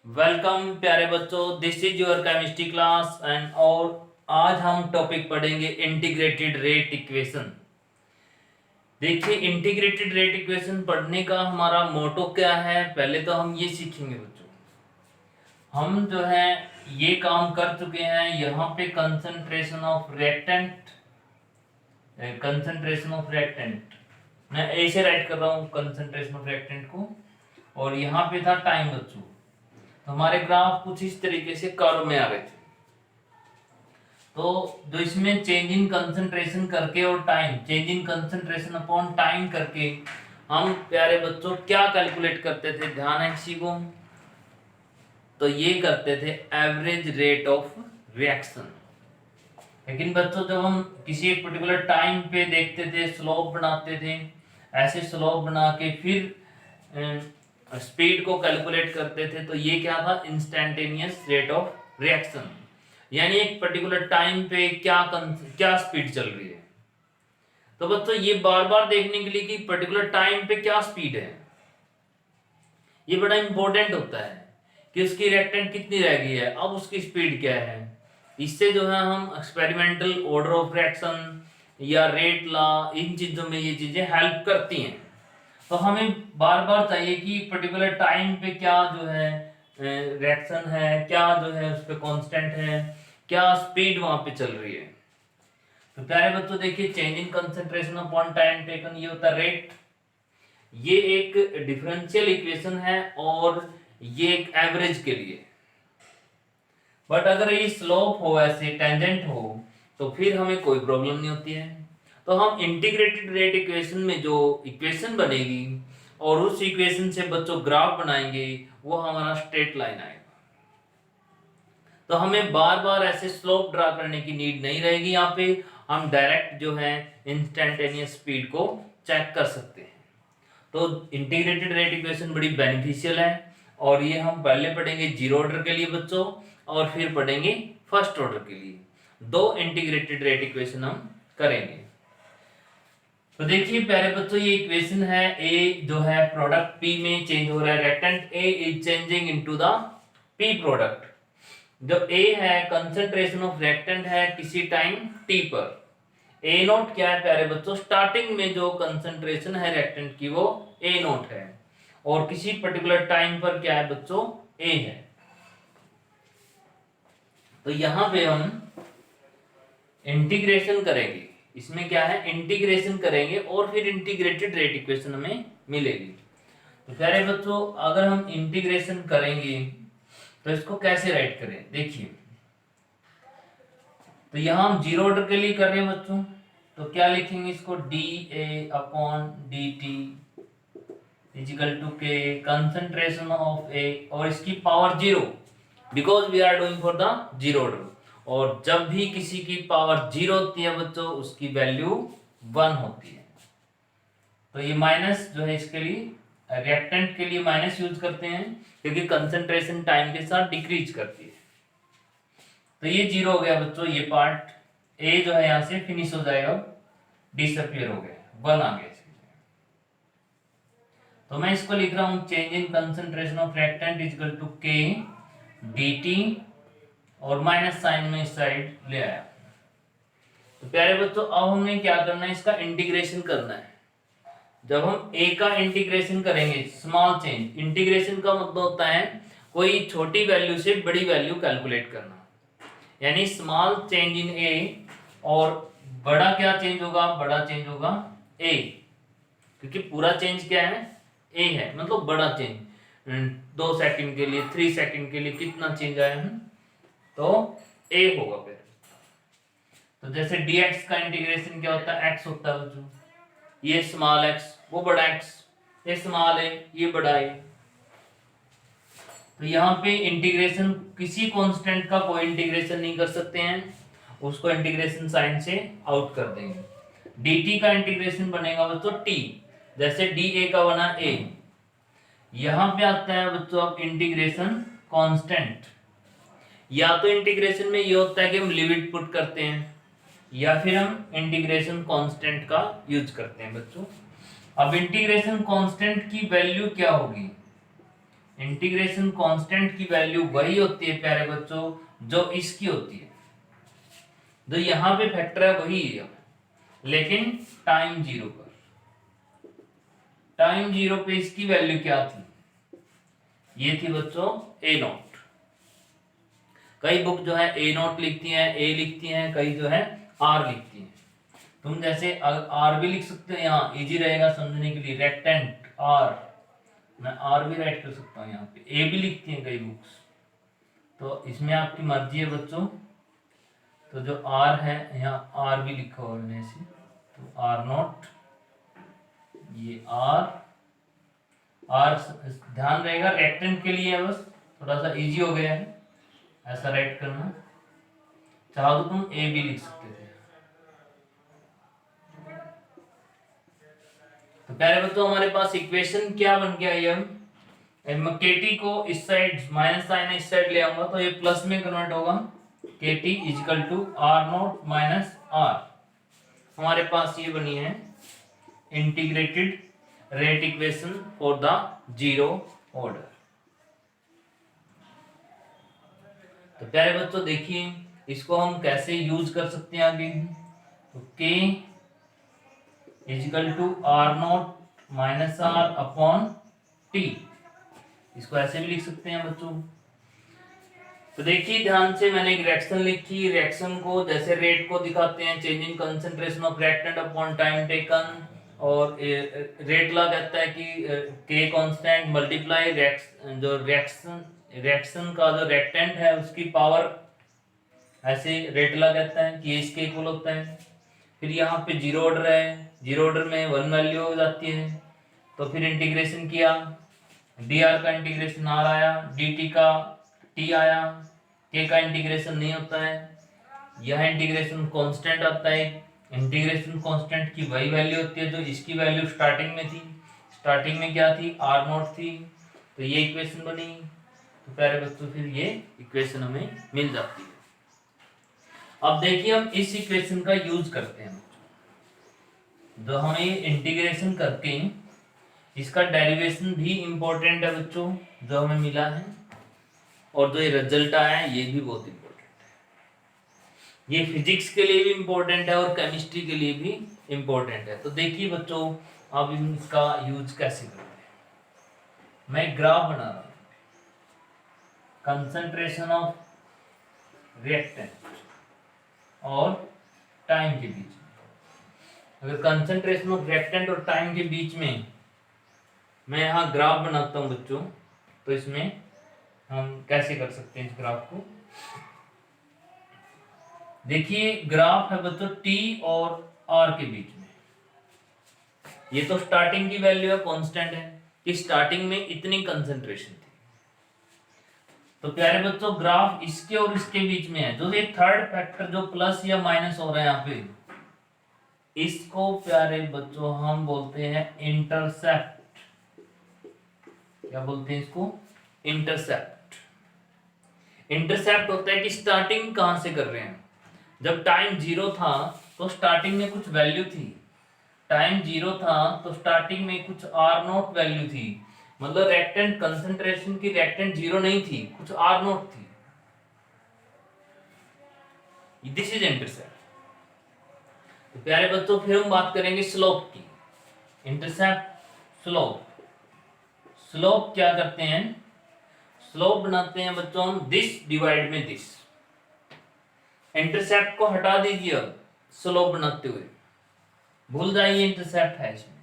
Welcome प्यारे बच्चों, this is your chemistry class और आज हम टॉपिक पढ़ेंगे इंटीग्रेटेड रेट इक्वेशन। देखिए, इंटीग्रेटेड रेट इक्वेशन पढ़ने का हमारा मोटो क्या है, पहले तो हम ये सीखेंगे बच्चों। हम जो है ये काम कर चुके हैं, यहाँ पे कंसंट्रेशन ऑफ रिएक्टेंट मैं ऐसे राइट कर रहा हूँ कंसंट्रेशन ऑफ रिएक्टेंट को, और यहाँ पे था टाइम बच्चों। तो हमारे ग्राफ कुछ इस तरीके से कर्व में आ रहे थे। तो जो इसमें चेंज इन कंसंट्रेशन करके और time, change in concentration upon time करके हम प्यारे बच्चों क्या कैलकुलेट करते थे, ध्यान है किसी को? तो ये करते थे एवरेज रेट ऑफ रिएक्शन। लेकिन बच्चों जब हम किसी एक पर्टिकुलर टाइम पे देखते थे, स्लोप बनाते थे, ऐसे स्लोप बना के फिर स्पीड को कैलकुलेट करते थे, तो ये क्या था? Instantaneous rate of reaction. यानी एक पर्टिकुलर टाइम पे क्या स्पीड चल रही है। तो बच्चों ये बार बार देखने के लिए कि पर्टिकुलर टाइम पे क्या स्पीड है, ये बड़ा इंपॉर्टेंट होता है कि उसकी रिएक्टेंट कितनी रह गई है, अब उसकी स्पीड क्या है। इससे जो है हम एक्सपेरिमेंटल ऑर्डर ऑफ रिएक्शन या रेट लॉ, इन चीजों में ये चीजें हेल्प करती हैं। तो हमें बार बार चाहिए कि पर्टिकुलर टाइम पे क्या जो है रिएक्शन है, क्या जो है उस पे कांस्टेंट है, क्या स्पीड वहां पे चल रही है। तो प्यारे बच्चों देखिए, change in concentration upon time taken, ये होता है रेट। ये एक डिफरेंशियल इक्वेशन है और ये एक एवरेज के लिए। बट अगर ये स्लोप हो, ऐसे टेंजेंट हो, तो फिर हमें कोई प्रॉब्लम नहीं होती है। तो हम इंटीग्रेटेड रेट इक्वेशन में जो इक्वेशन बनेगी और उस इक्वेशन से बच्चों ग्राफ बनाएंगे, वो हमारा स्ट्रेट लाइन आएगा। तो हमें बार बार ऐसे स्लोप ड्रा करने की नीड नहीं रहेगी। यहाँ पे हम डायरेक्ट जो है इंस्टेंटेनियस स्पीड को चेक कर सकते हैं। तो इंटीग्रेटेड रेट इक्वेशन बड़ी बेनिफिशियल है, और ये हम पहले पढ़ेंगे जीरो ऑर्डर के लिए बच्चों, और फिर पढ़ेंगे फर्स्ट ऑर्डर के लिए। दो इंटीग्रेटेड रेट इक्वेशन हम करेंगे। तो देखिए प्यारे बच्चों, ये इक्वेशन है, ए जो है प्रोडक्ट पी में चेंज हो रहा है, reactant A is changing into the P product. जो ए है कंसंट्रेशन ऑफ रिएक्टेंट है किसी टाइम टी पर। ए नोट क्या है प्यारे बच्चों? स्टार्टिंग में जो कंसंट्रेशन है रिएक्टेंट की वो ए नोट है, और किसी पर्टिकुलर टाइम पर क्या है बच्चों? ए है। तो यहां पे हम इंटीग्रेशन करेंगे, इसमें क्या है? इंटीग्रेशन करेंगे और फिर इंटीग्रेटेड रेट इक्वेशन हमें मिलेगी। तो प्यारे बच्चों, अगर हम इंटीग्रेशन करेंगे तो इसको कैसे राइट करें, देखिए। तो यहां हम जीरो ऑर्डर के लिए कर रहे हैं बच्चों, तो क्या लिखेंगे इसको? D A upon D T is equal to K concentration of A, और इसकी power zero, because we are doing for the zero order. और जब भी किसी की पावर जीरो होती है बच्चों, उसकी वैल्यू 1 होती है। तो ये माइनस जो है इसके लिए, रिएक्टेंट के लिए माइनस यूज करते हैं, क्योंकि कंसंट्रेशन टाइम के साथ डिक्रीज करती है। तो ये जीरो हो गया बच्चों, ये पार्ट ए जो है यहां से फिनिश हो जाएगा, डिसअपियर हो गया, 1 आ गया। तो मैं इसको लिख रहा हूं, change in concentration of reactant equal to K dt, और माइनस साइन में इस साइड ले आया। तो प्यारे बच्चों, अब हमें क्या करना है? इसका इंटीग्रेशन करना है। जब हम a का इंटीग्रेशन करेंगे, स्मॉल चेंज, इंटीग्रेशन का मतलब होता है कोई छोटी वैल्यू से बड़ी वैल्यू कैलकुलेट करना। यानी स्मॉल चेंज इन a, और बड़ा क्या चेंज होगा? बड़ा चेंज होगा a, क्योंकि पूरा चेंज क्या है? a है, मतलब बड़ा चेंज। 2 सेकंड के लिए, 3 सेकंड के लिए कितना चेंज आया है? तो a होगा फिर। तो जैसे dx का इंटीग्रेशन क्या होता है? x होता है बच्चों। ये स्मॉल x, वो बड़ा x, ये स्मॉल है, ये बड़ा है। तो यहाँ पे इंटीग्रेशन किसी कांस्टेंट का कोई इंटीग्रेशन नहीं कर सकते हैं, उसको इंटीग्रेशन साइन से आउट कर देंगे। dt का इंटीग्रेशन बनेगा बच्चों t, जैसे dA का बना a। यहां पे आता है बच्चों अब इंटीग्रेशन कांस्टेंट। या तो इंटीग्रेशन में ये होता है कि हम लिमिट पुट करते हैं, या फिर हम इंटीग्रेशन कांस्टेंट का यूज करते हैं बच्चों। अब इंटीग्रेशन कांस्टेंट की वैल्यू क्या होगी? इंटीग्रेशन कांस्टेंट की वैल्यू वही होती है प्यारे बच्चों जो इसकी होती है, जो यहाँ पे फैक्टर है वही है, लेकिन टाइम जीरो पर, टाइम जीरो पे इसकी वैल्यू क्या थी, ये थी बच्चों ए नॉट। कई बुक जो है ए नॉट लिखती हैं, ए लिखती हैं, कई जो है आर लिखती हैं। तुम जैसे आर भी लिख सकते हो, यहाँ इजी रहेगा समझने के लिए, रेक्टेंट आर, मैं आर भी राइट कर सकता हूँ, यहाँ पे ए भी लिखती हैं कई बुक्स, तो इसमें आपकी मर्जी है बच्चों। तो जो आर है यहाँ आर भी लिखा हुआ है ऐसे, तो आर नॉट, ये आर, आर ध्यान रहेगा रेक्टेंट के लिए है, बस थोड़ा सा इजी हो गया है ऐसा राइट करना, चाहो तो तुम ए भी लिख सकते थे। तो प्यारे बच्चों हमारे पास इक्वेशन क्या बन गया, ये हम केटी को इस साइड माइनस साइन इस साइड ले आऊंगा तो ये प्लस में कन्वर्ट होगा, KT is equal to R not minus R. हमारे पास ये बनी है integrated rate equation for the zero order. तो प्यारे बच्चों देखिए इसको हम कैसे यूज कर सकते हैं आगे, तो k is equal to R not minus R upon T, इसको ऐसे भी लिख सकते हैं बच्चों। तो देखिए ध्यान से, मैंने एक रिएक्शन लिखी, रिएक्शन को जैसे रेट को दिखाते हैं change in concentration of reactant upon time taken, और रेट लॉ कहता है कि के कांस्टेंट मल्टीप्लाई जो रिएक्शन का जो रिएक्टेंट है उसकी पावर, ऐसे रेट लॉ कहता है कि इसके इक्वल होता है। फिर यहाँ पे जीरो ऑर्डर है, जीरो ऑर्डर में वन वैल्यू हो जाती है, तो फिर इंटीग्रेशन किया, डी आर का इंटीग्रेशन आर आया, डी टी का टी आया, के का इंटीग्रेशन नहीं होता है, यह इंटीग्रेशन कांस्टेंट आता है। इंटीग्रेशन कांस्टेंट की वही वैल्यू होती है जो इसकी वैल्यू स्टार्टिंग में थी, स्टार्टिंग में क्या थी, आर नॉट थी, तो ये इक्वेशन बनी। तो प्यारे बच्चों फिर ये इक्वेशन हमें मिल जाती है। अब देखिए हम इस इक्वेशन का यूज करते हैं, जो हमें इंटीग्रेशन करके इसका डेरिवेशन भी इंपॉर्टेंट है बच्चों जो हमें मिला है, और जो ये रिजल्ट आया है ये भी बहुत इंपॉर्टेंट है, ये फिजिक्स के लिए भी इंपॉर्टेंट है और केमिस्ट्री के लिए भी इंपॉर्टेंट है। तो देखिए बच्चों अब इसका यूज कैसे करते हैं, मैं ग्राफ बना रहा हूं, कंसंट्रेशन ऑफ रिएक्टेंट और टाइम के बीच में। अगर कंसंट्रेशन ऑफ रिएक्टेंट और टाइम के बीच में मैं यहाँ ग्राफ बनाता हूँ बच्चों, तो इसमें हम कैसे कर सकते हैं इस ग्राफ को। देखिए ग्राफ है बच्चों टी और आर के बीच में, ये तो स्टार्टिंग की वैल्यू है, कांस्टेंट है कि स्टार्टिंग में इतनी कंसंट्रेशन थी। तो प्यारे बच्चों ग्राफ इसके और इसके बीच में है, जो ये थर्ड फैक्टर जो प्लस या माइनस हो रहा है यहाँ पे, इसको प्यारे बच्चों हम बोलते हैं इंटरसेप्ट। क्या बोलते हैं इसको, इंटरसेप्ट। इंटरसेप्ट होता है कि स्टार्टिंग कहां से कर रहे हैं। जब टाइम जीरो था तो स्टार्टिंग में कुछ वैल्यू थी, टाइम जीरो था तो स्टार्टिंग में कुछ आर नॉट वैल्यू थी, मतलब रिएक्टेंट कंसंट्रेशन की रिएक्टेंट जीरो नहीं थी, कुछ आर नॉट थी, दिस इज इंटरसेप्ट। तो प्यारे बच्चों फिर हम बात करेंगे स्लोप की, इंटरसेप्ट स्लोप। स्लोप क्या करते हैं, स्लोप बनाते हैं बच्चों हम दिस डिवाइड में दिस, इंटरसेप्ट को हटा दीजिए अब स्लोप बनाते हुए, भूल जाइए इंटरसेप्ट है इसमें,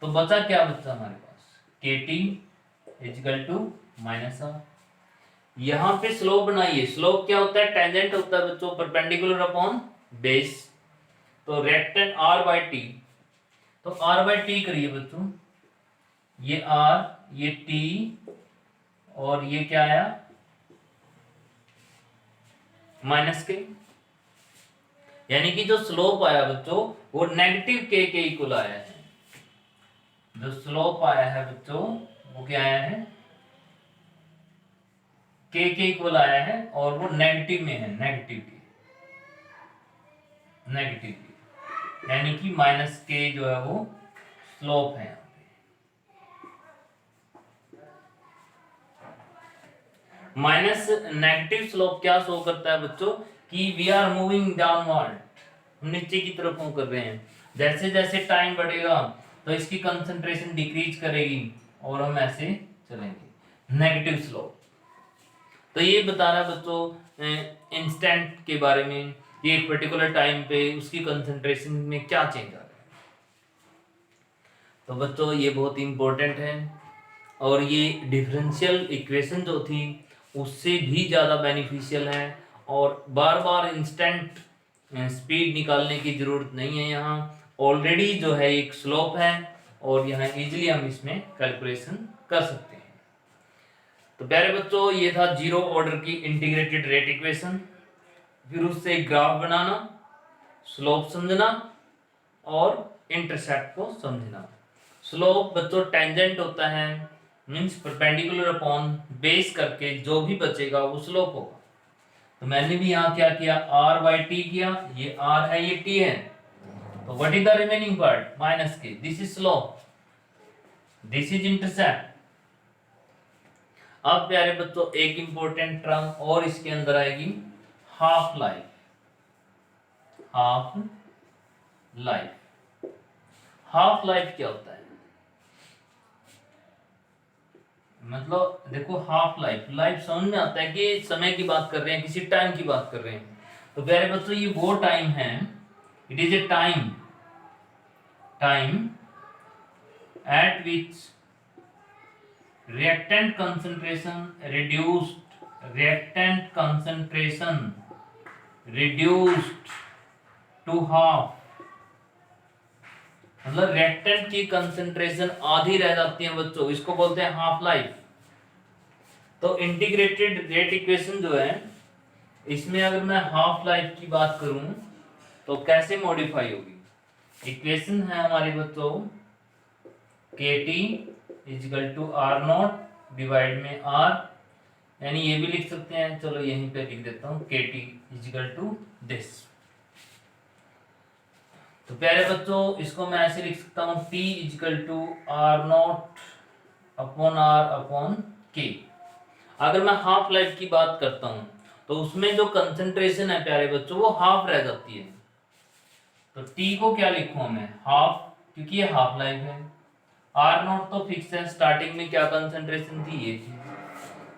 तो बचा क्या, बच्चा हमारे पास K T is equal to minus R. यहां पे स्लोप बनाइए, स्लोप क्या होता है, टेंजेंट होता है बच्चों परपेंडिकुलर अपॉन बेस, तो रेक्टेंट आर बाई टी, तो आर बाई टी करिए बच्चों, ये आर ये टी और ये क्या आया माइनस के, यानी कि जो स्लोप आया बच्चों वो नेगेटिव के इक्वल आया है, जो स्लोप आया है बच्चों वो क्या आया है, के इक्वल आया है, और वो नेगेटिव में है, नेगेटिव के, यानी कि माइनस के जो है वो स्लोप है यहाँ पे। माइनस नेगेटिव स्लोप क्या शो करता है बच्चों कि वी आर मूविंग डाउनवर्ड, हम नीचे की तरफ मूव कर रहे हैं। जैसे जैसे टाइम बढ़ेगा तो इसकी कंसंट्रेशन डिक्रीज करेगी और हम ऐसे चलेंगे, नेगेटिव स्लोप। तो ये बता रहा है बच्चों इंस्टेंट के बारे में, ये एक पर्टिकुलर टाइम पे उसकी कंसंट्रेशन में क्या चेंज आ रहा है। तो बच्चों ये बहुत इंपॉर्टेंट है, और ये डिफरेंशियल इक्वेशन जो थी उससे भी ज़्यादा बेनिफिशियल है, और बार बार इंस्टेंट स्पीड निकालने की ज़रूरत नहीं है। यहाँ ऑलरेडी जो है एक स्लोप है और यहाँ इजीली हम इसमें कैलकुलेशन कर सकते हैं। तो प्यारे बच्चों ये था जीरो ऑर्डर की इंटीग्रेटेड रेट इक्वेशन, फिर उससे ग्राफ बनाना, स्लोप समझना और इंटरसेप्ट को समझना। स्लोप बच्चों टेंजेंट होता है, मींस परपेंडिकुलर अपॉन बेस करके जो भी बचेगा वो स्लोप होगा। तो मैंने भी यहाँ क्या किया, r बाई टी किया, ये r है ये t है, तो what is the remaining part minus K, this is slope, this is intercept. अब प्यारे बच्चों एक इंपॉर्टेंट टर्म और इसके अंदर आएगी, half life. Half life, half life क्या होता है, मतलब देखो हाफ लाइफ, लाइफ समझ में आता है कि समय की बात कर रहे हैं, किसी टाइम की बात कर रहे हैं। तो प्यारे बच्चों ये वो टाइम है, it is a time, time eight which reactant concentration reduced, reactant concentration reduced to half, मतलब रिएक्टेंट की कंसंट्रेशन आधी रह जाती है बच्चों, इसको बोलते हैं हाफ लाइफ। तो इंटीग्रेटेड रेट इक्वेशन जो है इसमें अगर मैं हाफ लाइफ की बात करूं तो कैसे मॉडिफाई होगी। इक्वेशन है हमारे बच्चों KT is equal to R not divide में आर, यानी ये भी लिख सकते हैं, चलो यहीं पे लिख देता हूँ KT इजिकल टू दिस। तो प्यारे बच्चों इसको मैं ऐसे लिख सकता हूँ T is equal to R not upon R upon K. अगर मैं हाफ लाइफ की बात करता हूँ तो उसमें जो कंसंट्रेशन है प्यारे बच्चों वो हाफ रह जाती है। तो T को क्या लिखूँ मैं, हाफ, क्योंकि ये हाफ लाइफ है। आर नॉट तो फिक्स है, स्टार्टिंग में क्या कंसंट्रेशन थी ये थी।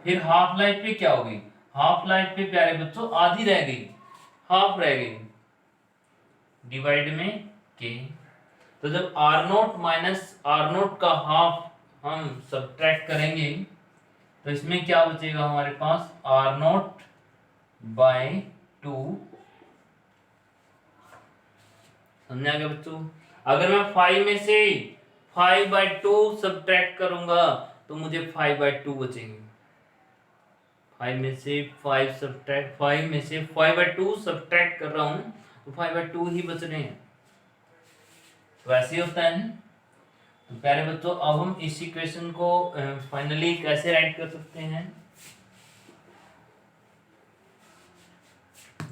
फिर हाफ लाइफ पे क्या होगी, हाफ लाइफ पे प्यारे बच्चों आधी रह गई, हाफ रह गई, डिवाइड में के। तो जब R not minus R not का हाफ हम सब्ट्रैक्ट करेंगे तो इसमें क्या बचेगा हमारे पास, आर नॉट बाय 2। समझा क्या बच्चों। अगर मैं 5 में से 5/2 सब्ट्रैक्ट करूंगा तो मुझे 5/2 बचेंगे। 5 में से 5/2 सब्ट्रैक्ट कर रहा हूं तो 5/2 ही बच रहे हैं। तो ऐसे ही होता है। तो प्यारे बच्चों अब हम इस इक्वेशन को फाइनली कैसे राइट कर सकते हैं,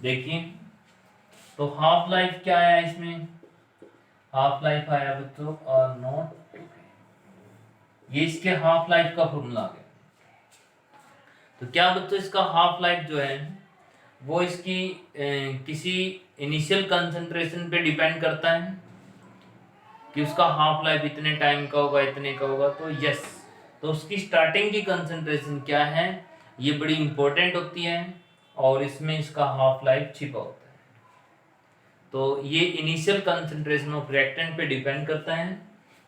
देखिए। तो हाफ लाइफ क्या आया इसमें, हाफ लाइफ आया बच्चों और नॉट, ये इसके हाफ लाइफ का फॉर्मूला आ गया। तो क्या बच्चों इसका हाफ लाइफ जो है वो इसकी किसी इनिशियल कंसंट्रेशन पे डिपेंड करता है कि उसका हाफ लाइफ इतने टाइम का होगा, इतने का होगा। तो यस, तो उसकी स्टार्टिंग की कंसंट्रेशन क्या है ये बड़ी इंपॉर्टेंट होती है और इसमें इसका हाफ लाइफ छिपा होता है। तो ये इनिशियल कंसंट्रेशन ऑफ रिएक्टेंट पे डिपेंड करता है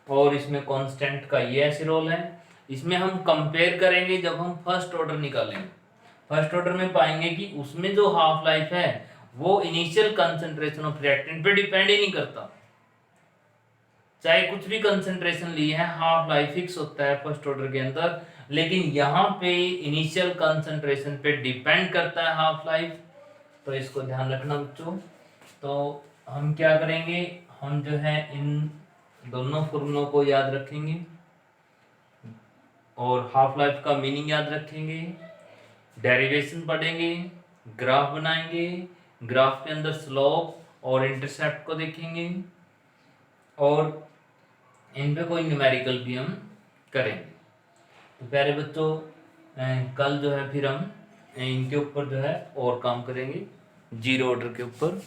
और इसमें कांस्टेंट का ये ऐसे रोल है। इसमें हम कंपेयर करेंगे जब हम फर्स्ट ऑर्डर निकालेंगे, फर्स्ट ऑर्डर में पाएंगे कि उसमें जो हाफ लाइफ है वो इनिशियल कंसंट्रेशन ऑफ रिएक्टेंट पे डिपेंड ही नहीं करता। चाहे कुछ भी कंसंट्रेशन ली है, हाफ लाइफ फिक्स होता है फर्स्ट ऑर्डर के अंदर, लेकिन यहाँ पे इनिशियल कंसंट्रेशन पे डिपेंड करता है हाफ लाइफ। तो इसको ध्यान रखना बच्चों। तो हम क्या करेंगे, हम जो है इन दोनों फॉर्मूलों को याद रखेंगे और हाफ लाइफ का मीनिंग याद रखेंगे, डेरिवेशन पढ़ेंगे, ग्राफ बनाएंगे, ग्राफ के अंदर स्लोप और इंटरसेप्ट को देखेंगे और इन पे कोई न्यूमेरिकल भी हम करेंगे। तो प्यारे बच्चों कल जो है फिर हम इनके ऊपर जो है और काम करेंगे, जीरो ऑर्डर के ऊपर।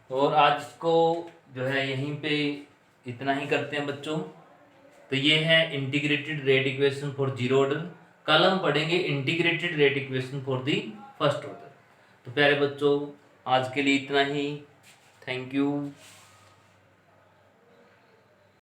और आज को जो है यहीं पे इतना ही करते हैं बच्चों। तो ये है integrated rate equation for zero order. कल हम पढ़ेंगे integrated rate equation for the first order. तो प्यारे बच्चों, आज के लिए इतना ही। Thank you.